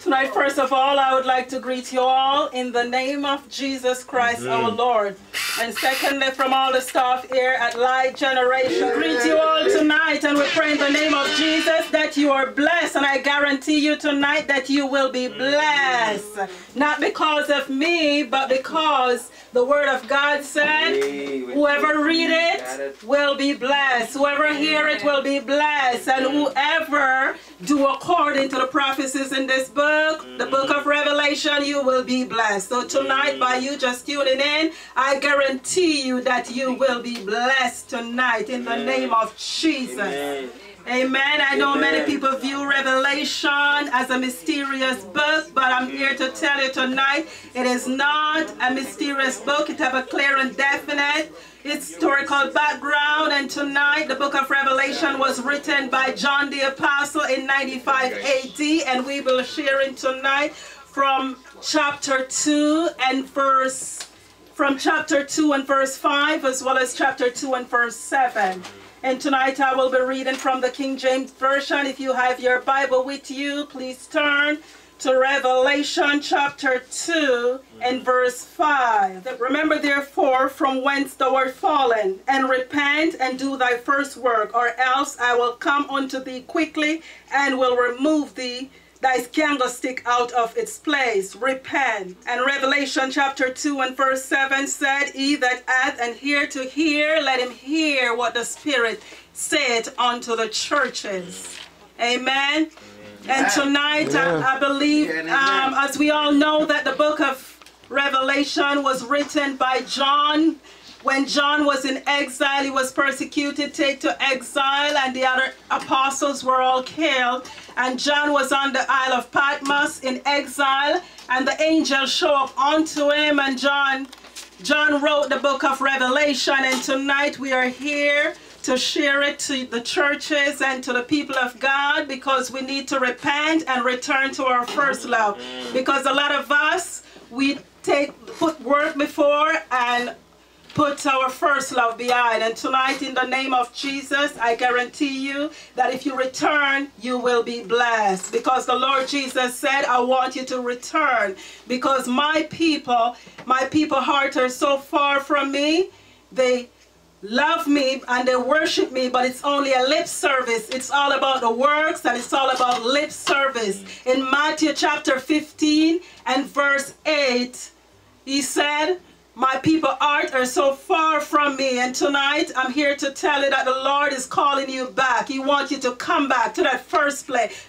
Tonight, first of all, I would like to greet you all in the name of Jesus Christ, our Lord. And secondly, from all the staff here at Light Generation, greet you all tonight, and we pray in the name of Jesus that you are blessed. And I guarantee you tonight that you will be blessed. Not because of me, but because the Word of God said, whoever read it will be blessed. Whoever hear it will be blessed. And whoever do according to the prophecies in this book, the book of Revelation, you will be blessed. So tonight, by you just tuning in, I guarantee you that you will be blessed tonight in the name of Jesus. Amen. I know many people view Revelation as a mysterious book, but I'm here to tell you tonight, it is not a mysterious book. It has a clear and definite historical background, and tonight the book of Revelation was written by John the Apostle in 95 AD, and we will share it tonight from chapter 2 and verse 5, as well as chapter 2 and verse 7. And tonight I will be reading from the King James Version. If you have your Bible with you, please turn to Revelation chapter 2 and verse 5. Remember therefore from whence thou art fallen, and repent and do thy first work, or else I will come unto thee quickly and will remove thee thy candlestick out of its place. Repent. And Revelation chapter 2 and verse 7 said, he that hath an ear to hear, let him hear what the Spirit saith unto the churches. Amen. And tonight, I believe, as we all know, that the book of Revelation was written by John. When John was in exile, he was persecuted, taken to exile, and the other apostles were all killed. And John was on the Isle of Patmos in exile, and the angel showed up unto him, and John wrote the book of Revelation. And tonight we are here to share it to the churches and to the people of God, because we need to repent and return to our first love. Because a lot of us, we put work before and put our first love behind. And tonight, in the name of Jesus, I guarantee you that if you return, you will be blessed. Because the Lord Jesus said, I want you to return. Because my people heart are so far from me. They love me and they worship me, but it's only a lip service. It's all about the works, and it's all about lip service. In Matthew chapter 15 and verse 8, he said, my people heart are so far from me. And tonight I'm here to tell you that the Lord is calling you back. He wants you to come back to that first place.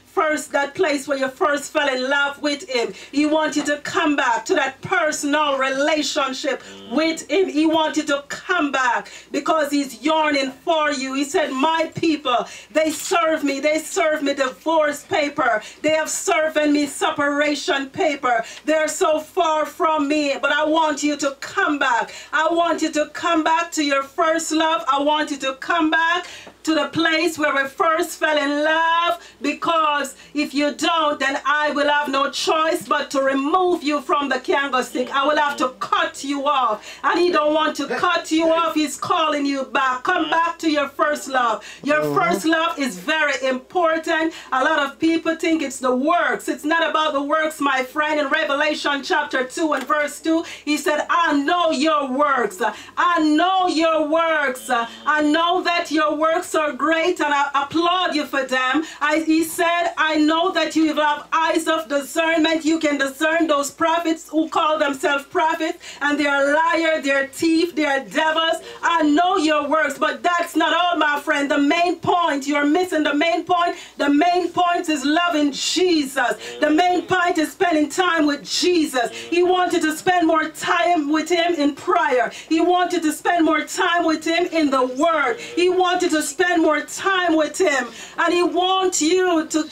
That place where you first fell in love with him. He wants you to come back to that personal relationship with him. He wants you to come back because he's yearning for you. He said, my people, they serve me. They serve me divorce paper. They have served me separation paper. They're so far from me, but I want you to come back. I want you to come back to your first love. I want you to come back to the place where we first fell in love, because if you don't, then I will have no choice but to remove you from the candlestick. I will have to cut you off, and he don't want to cut you off. He's calling you back. Come back to your first love. Your first love is very important. A lot of people think it's the works. It's not about the works, my friend. In Revelation chapter 2 and verse 2, he said, I know your works. I know your works. I know that your works are great, and I applaud you for them. He said, I know that you have eyes of discernment. You can discern those prophets who call themselves prophets, and they are liars, they're thieves, they're devils. I know your works, but that's not all, my friend. The main point, you're missing the main point. The main point is loving Jesus. The main point is spending time with Jesus. He wanted to spend more time with him in prayer. He wanted to spend more time with him in the Word. He wanted to spend more time with him, and he wants you to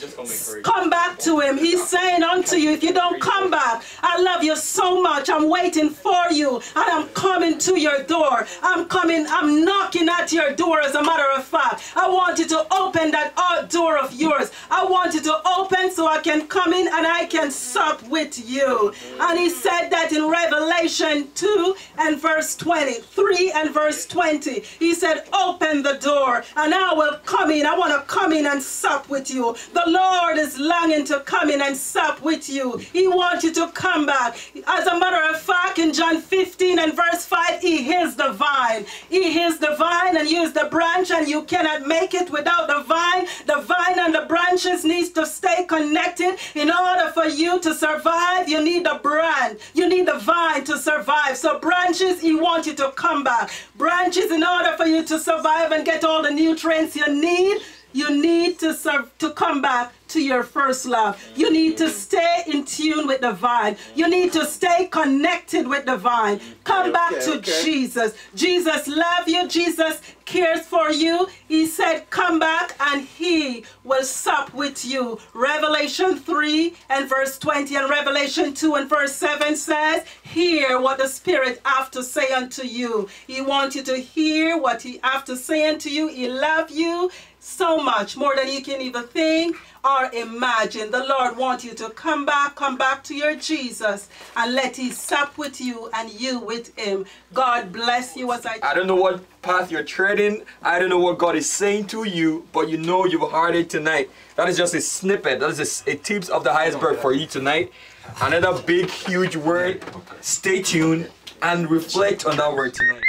come back to him. He's saying unto you, if you don't come back, I love you so much. I'm waiting for you, and I'm coming to your door. I'm knocking at your door. As a matter of fact, I want you to open that door of yours. I want you to open so I can come in and I can sup with you. And he said that in Revelation 2 and verse 20, 3 and verse 20. He said, open the door and I will come in. I want to come in and sup with you. The Lord is longing to come in and sup with you. He wants you to come back. As a matter of fact, in John 15 and verse 5, He is the vine. He is the vine and you is the branch, and you cannot make it without the vine. The vine and the branches needs to stay connected. In order for you to survive, you need the branch. You need the vine to survive. So branches, He wants you to come back. Branches, in order for you to survive and get all the nutrients you need to come back to your first love. You need to stay in tune with the vine. You need to stay connected with the vine. Come back to Jesus. Jesus loves you. Jesus cares for you. He said, come back and He will sup with you. Revelation 3 and verse 20 and Revelation 2 and verse 7 says, hear what the Spirit have to say unto you. He wants you to hear what He have to say unto you. He loves you so much, more than you can even think or imagine. The Lord wants you to come back to your Jesus, and let He sup with you and you with Him. God bless you as I don't know what path you're treading. I don't know what God is saying to you, but you know you've heard it tonight. That is just a snippet. That is a tip of the iceberg for you tonight. Another big, huge word. Stay tuned and reflect on that word tonight.